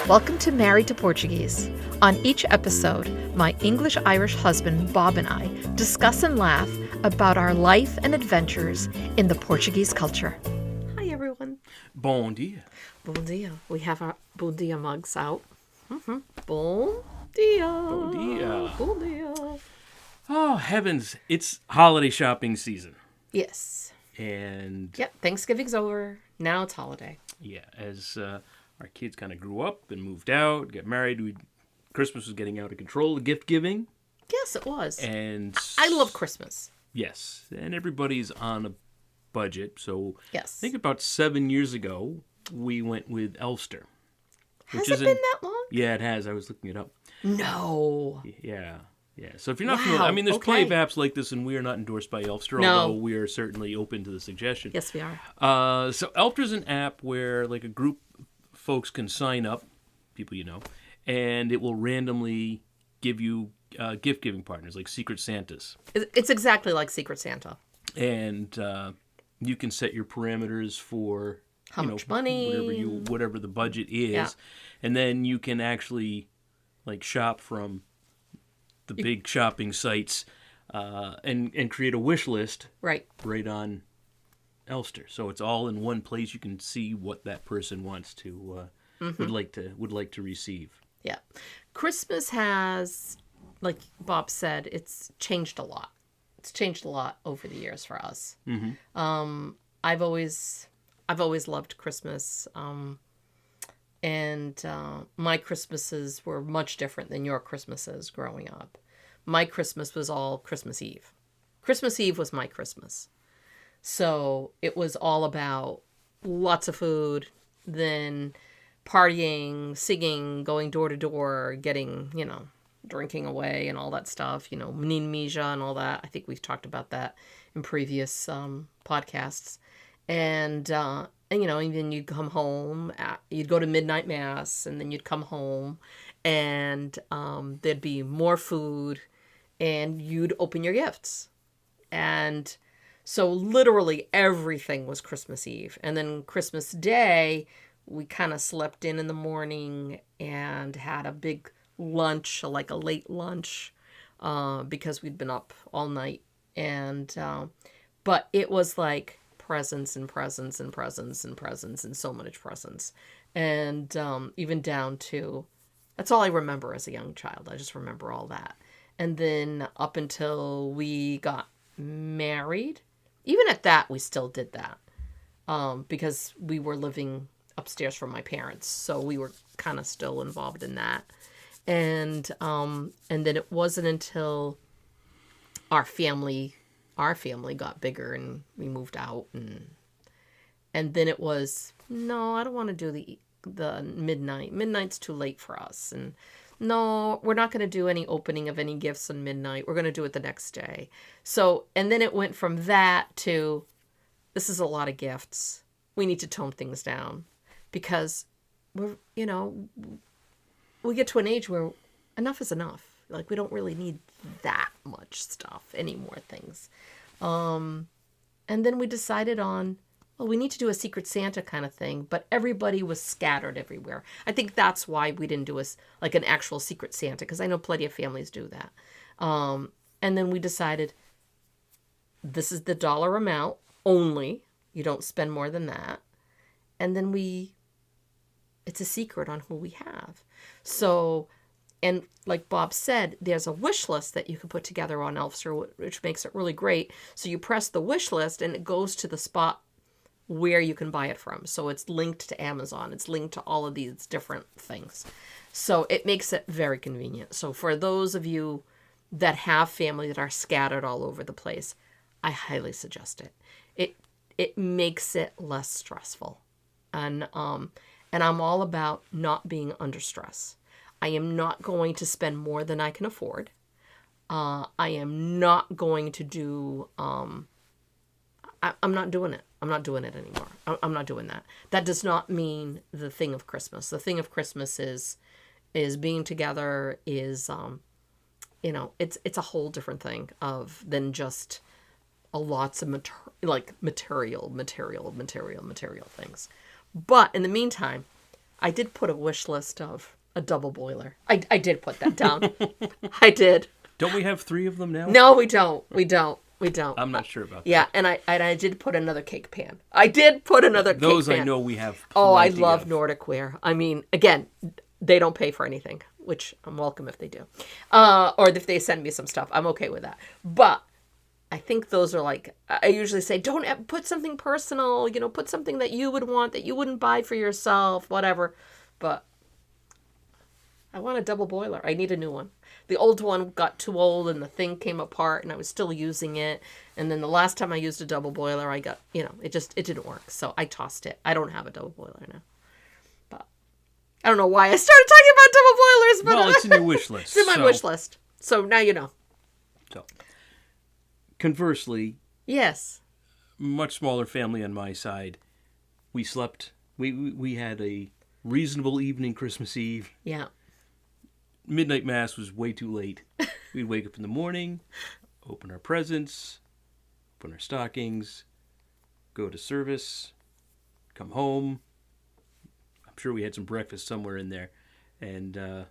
Welcome to Married to Portuguese. On each episode, my English-Irish husband, Bob, and I discuss and laugh about our life and adventures in the Portuguese culture. Hi, everyone. Bom dia. Bom dia. We have our Bom dia mugs out. Bom dia. Bom dia. Bom dia. Oh, heavens. It's holiday shopping season. Yes. And Yep, Thanksgiving's over. Now it's holiday. yeah, as our kids kind of grew up and moved out, got married, Christmas was getting out of control, the gift giving. Yes, it was. And I love Christmas. yes, and everybody's on a budget. So Yes. I think about 7 years ago, we went with Elfster. Has it been that long? Yeah, it has. I was looking it up. No. Yeah. Yeah, so if you're not Wow, familiar, I mean, there's plenty of okay. apps like this, and we are not endorsed by Elfster, No. although we are certainly open to the suggestion. Yes, we are. So Elfster's an app where like a group of folks can sign up, people you know, and it will randomly give you gift-giving partners, like Secret Santas. It's exactly like Secret Santa. And you can set your parameters for How much money? whatever the budget is. Yeah. And then you can actually like shop from the big shopping sites and create a wish list Right. right on Elfster. So it's all in one place. You can see what that person wants to would like to receive. Yeah. Christmas has, like Bob said, it's changed a lot. It's changed a lot over the years for us. Mm-hmm. I've always loved Christmas. And my Christmases were much different than your Christmases growing up. My Christmas was all Christmas Eve. Christmas Eve was my Christmas. So it was all about lots of food, then partying, singing, going door to door, getting, drinking away and all that stuff, Menine Mija and all that. I think we've talked about that in previous podcasts. And then you'd come home, you'd go to midnight mass, and then you'd come home, and there'd be more food, and you'd open your gifts. And so literally everything was Christmas Eve. And then Christmas Day, we kind of slept in the morning and had a big lunch, like a late lunch, because we'd been up all night. And but it was like presents and presents and presents and presents and so much presents. And even down to, that's all I remember as a young child. I just remember all that. And then up until we got married, even at that, we still did that. Because we were living upstairs from my parents. So we were kind of still involved in that. And then it wasn't until our family got bigger and we moved out, and then it was, no, I don't want to do the midnight. Midnight's too late for us, and no, we're not going to do any opening of any gifts on midnight. We're going to do it the next day. So, and then it went from that to, this is a lot of gifts. We need to tone things down because we get to an age where enough is enough. Like, we don't really need that much stuff, any more things. And then we decided on, well, we need to do a Secret Santa kind of thing, but everybody was scattered everywhere. I think that's why we didn't do an actual Secret Santa, because I know plenty of families do that. And then we decided, this is the dollar amount only. You don't spend more than that. And then it's a secret on who we have. So, and like Bob said, there's a wish list that you can put together on Elfster, which makes it really great. So you press the wish list and it goes to the spot where you can buy it from. So it's linked to Amazon. It's linked to all of these different things. So it makes it very convenient. So for those of you that have family that are scattered all over the place, I highly suggest it. It makes it less stressful. And I'm all about not being under stress. I am not going to spend more than I can afford. I am not going to do, I'm not doing it. I'm not doing it anymore. I'm not doing that. That does not mean the thing of Christmas. The thing of Christmas is being together, is, it's a whole different thing than just lots of material things. But in the meantime, I did put a wish list of a double boiler. I did put that down. I did. Don't we have 3 of them now? No, we don't. We don't. I'm not sure about that. Yeah, and I did put another cake pan. I did put another cake pan. Those I know we have. Oh, I plenty love of. Nordic ware. I mean, again, they don't pay for anything, which I'm welcome if they do. Or if they send me some stuff, I'm okay with that. But I think those are like, I usually say, don't put something personal, put something that you would want, that you wouldn't buy for yourself, whatever. But I want a double boiler. I need a new one. The old one got too old and the thing came apart and I was still using it. And then the last time I used a double boiler, I got, it didn't work. So I tossed it. I don't have a double boiler now. But I don't know why I started talking about double boilers. But Well, it's in your wish list. It's in my wish list. So now you know. So, conversely, Yes. much smaller family on my side. We slept. We had a reasonable evening Christmas Eve. Yeah. Midnight mass was way too late. We'd wake up in the morning, open our presents, open our stockings, go to service, come home. I'm sure we had some breakfast somewhere in there, and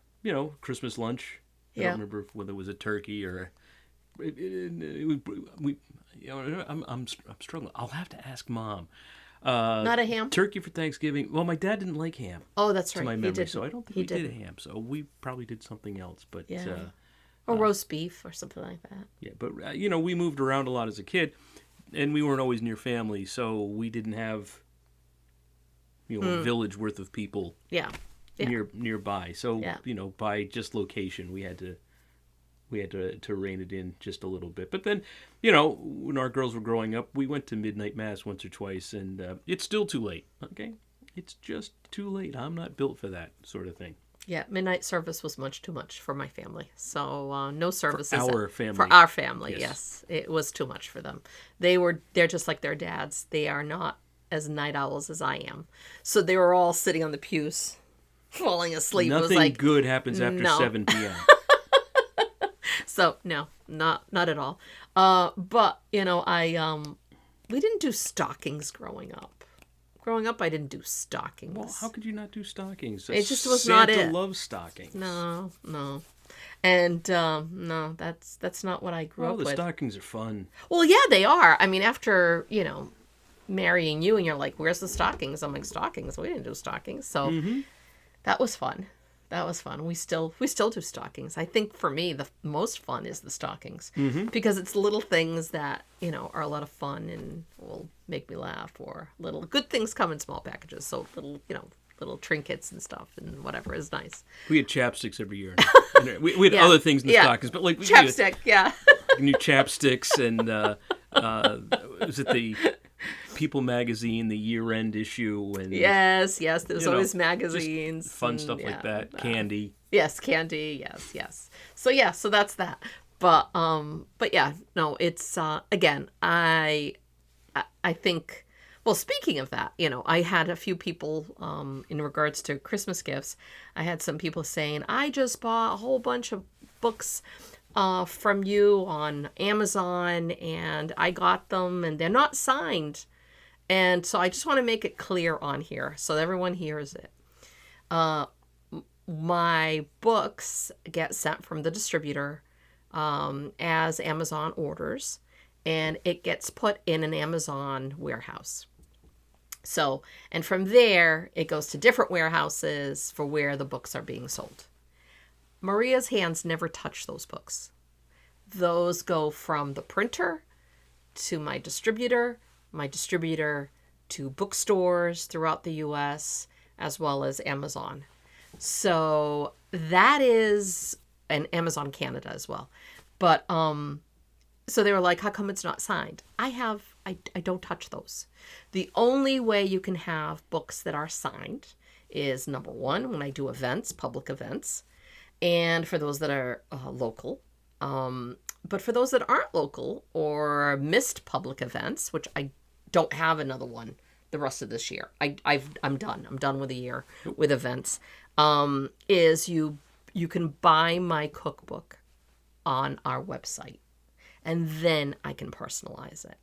Christmas lunch. I don't remember whether it was a turkey or. I'm struggling. I'll have to ask Mom. Not a ham? Turkey for Thanksgiving. Well, my dad didn't like ham. Oh, that's To right. my He memory, didn't. so I don't think He we did didn't. ham. So we probably did something else. But Yeah. Or roast beef or something like that. yeah, but we moved around a lot as a kid, and we weren't always near family, so we didn't have a village worth of people Yeah. Yeah. nearby. So Yeah. by just location, we had to rein it in just a little bit. But then, when our girls were growing up, we went to midnight mass once or twice, and it's still too late. Okay, it's just too late. I'm not built for that sort of thing. Yeah, midnight service was much too much for my family. So no services. our family. For our family, Yes. yes. It was too much for them. They're just like their dads. They are not as night owls as I am. So they were all sitting on the pews, falling asleep. It was Nothing like, good happens after no. 7 p.m. So no, not at all. But we didn't do stockings growing up. Growing up, I didn't do stockings. Well, how could you not do stockings? It just was not Santa it. loves stockings. No. And no, that's not what I grew Oh, up the with. stockings are fun. Well, yeah, they are. I mean, after, marrying you and you're like, where's the stockings? I'm like, stockings? We didn't do stockings. So that was fun. That was fun. We still do stockings. I think for me, the most fun is the stockings because it's little things that, are a lot of fun and will make me laugh, or little good things come in small packages. So little trinkets and stuff and whatever is nice. We had chapsticks every year. We had Yeah. other things in the Yeah. stockings, but like Chapstick, yeah. new chapsticks and was it the People magazine, the year-end issue, and Yes. There's know, always just magazines. fun and, stuff like yeah, that. Candy. Yes, candy. Yes. So that's that. But yeah, no, it's again, I think. Well, speaking of that, I had a few people in regards to Christmas gifts. I had some people saying, I just bought a whole bunch of books from you on Amazon, and I got them, and they're not signed. And so I just want to make it clear on here so that everyone hears it. My books get sent from the distributor as Amazon orders, and it gets put in an Amazon warehouse. So, and from there, it goes to different warehouses for where the books are being sold. Maria's hands never touch those books. Those go from the printer to my distributor to bookstores throughout the U.S., as well as Amazon. So that is, and Amazon Canada as well. But, so they were like, how come it's not signed? I don't touch those. The only way you can have books that are signed is, number one, when I do events, public events, and for those that are local. But for those that aren't local or missed public events, which I don't have another one the rest of this year. I'm done. I'm done with a year with events. Is you can buy my cookbook on our website, and then I can personalize it.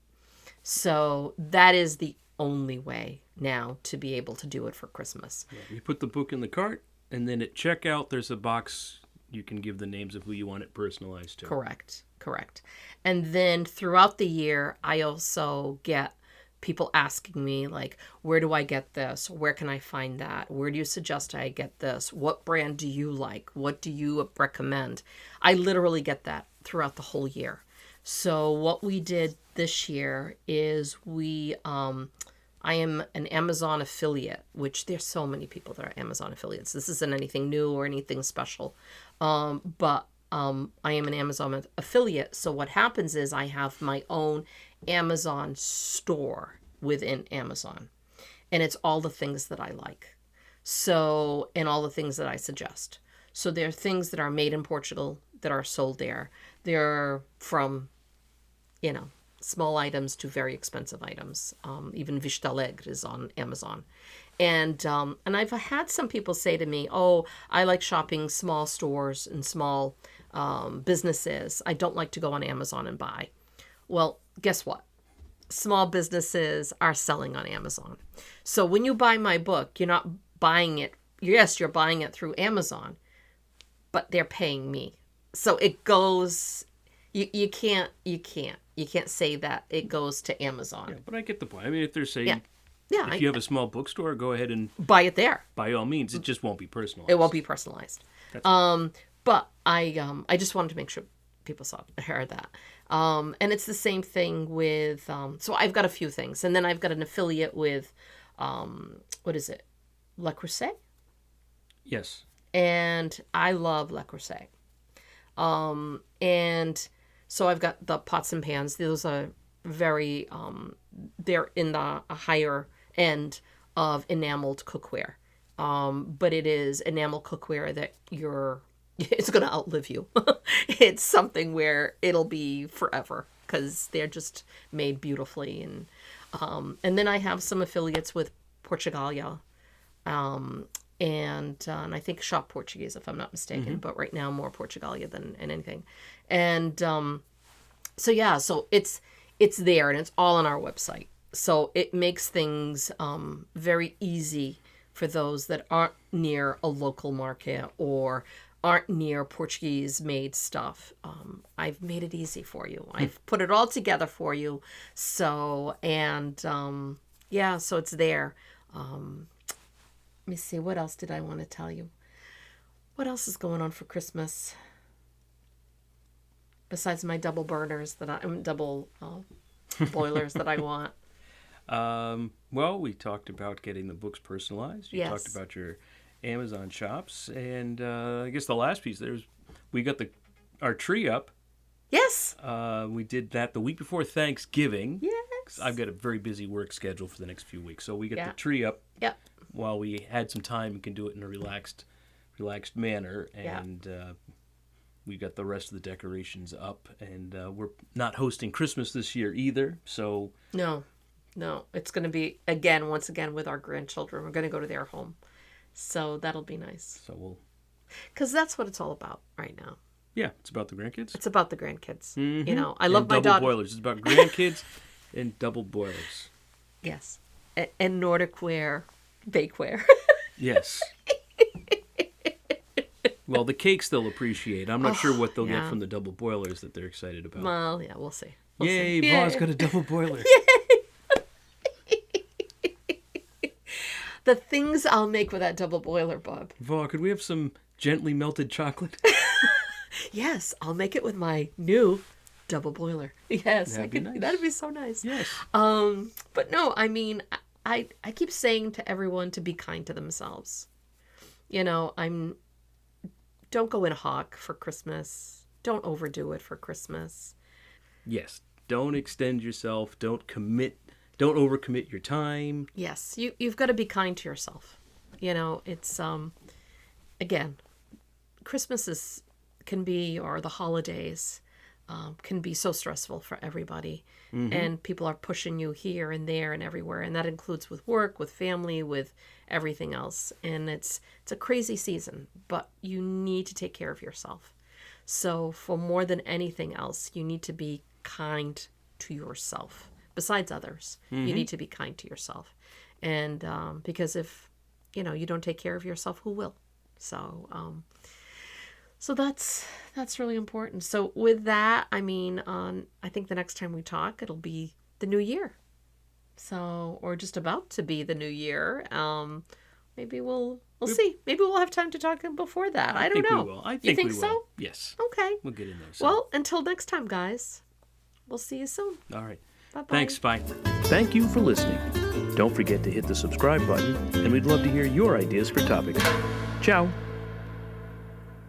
So that is the only way now to be able to do it for Christmas. Yeah, you put the book in the cart, and then at checkout, there's a box you can give the names of who you want it personalized to. Correct. Correct. And then throughout the year, I also get people asking me, like, where do I get this? Where can I find that? Where do you suggest I get this? What brand do you like? What do you recommend? I literally get that throughout the whole year. So what we did this year is I am an Amazon affiliate, which there's so many people that are Amazon affiliates. This isn't anything new or anything special. But I am an Amazon affiliate. So what happens is I have my own Amazon store within Amazon. And it's all the things that I like. So, and all the things that I suggest. So there are things that are made in Portugal that are sold there. They're from, small items to very expensive items. Even Vista Alegre is on Amazon. And I've had some people say to me, oh, I like shopping small stores and small businesses. I don't like to go on Amazon and buy. Well, guess what? Small businesses are selling on Amazon. So when you buy my book, you're not buying it. Yes, you're buying it through Amazon, but they're paying me. So it goes, you can't say that it goes to Amazon. Yeah, but I get the point. I mean, if they're saying, yeah, if you have a small bookstore, go ahead and buy it there. By all means, it just won't be personalized. It won't be personalized. But I just wanted to make sure people heard that. And it's the same thing with, so I've got a few things. And then I've got an affiliate with, what is it? Le Creuset? Yes. And I love Le Creuset. And so I've got the pots and pans. Those are very, they're in the higher end of enameled cookware. But it is enamel cookware that it's going to outlive you. It's something where it'll be forever because they're just made beautifully. And then I have some affiliates with Portugalia, and I think Shop Portuguese, if I'm not mistaken, but right now more Portugalia than anything. And so it's there and it's all on our website. So it makes things very easy for those that aren't near a local market or aren't near Portuguese made stuff. I've made it easy for you. I've put it all together for you. So, so it's there. Let me see, what else did I want to tell you? What else is going on for Christmas? Besides my double boilers that I want. Well, we talked about getting the books personalized. You talked about your Amazon shops, and I guess the last piece we got our tree up. Yes. We did that the week before Thanksgiving. Yes. I've got a very busy work schedule for the next few weeks, so we got the tree up. Yep. While we had some time and can do it in a relaxed manner, and we got the rest of the decorations up, and we're not hosting Christmas this year either. So no, it's going to be once again with our grandchildren. We're going to go to their home, so that'll be nice. So because that's what it's all about right now. Yeah, it's about the grandkids. It's about the grandkids. Mm-hmm. I love my daughter. Double boilers. It's about grandkids and double boilers. Yes, and Nordic ware, bakeware. Yes. Well, the cakes they'll appreciate. I'm not sure what they'll get from the double boilers that they're excited about. Well, yeah, we'll see. Yay, Va's got a double boiler. The things I'll make with that double boiler, Bob. Va, could we have some gently melted chocolate? Yes, I'll make it with my new double boiler. Yes, that'd be nice. That'd be so nice. Yes. But no, I mean, I keep saying to everyone to be kind to themselves. Don't go in hawk for Christmas. Don't overdo it for Christmas. Yes. Don't extend yourself. Don't overcommit your time. Yes, you've got to be kind to yourself. It's again, Christmas can be, or the holidays can be so stressful for everybody. Mm-hmm. And people are pushing you here and there and everywhere. And that includes with work, with family, with everything else. And it's a crazy season, but you need to take care of yourself. So for more than anything else, you need to be kind to yourself besides others. You need to be kind to yourself. And because if, you don't take care of yourself, who will? So, so that's really important. So with that, I mean, I think the next time we talk, it'll be the new year. So, or just about to be the new year. Maybe we'll see. Maybe we'll have time to talk before that. I don't know. We will. I think you think we will. so? Yes. Okay. We'll get in there soon. Well, until next time, guys. We'll see you soon. All right. Bye-bye. Thanks. Bye. Thank you for listening. Don't forget to hit the subscribe button, and we'd love to hear your ideas for topics. Ciao.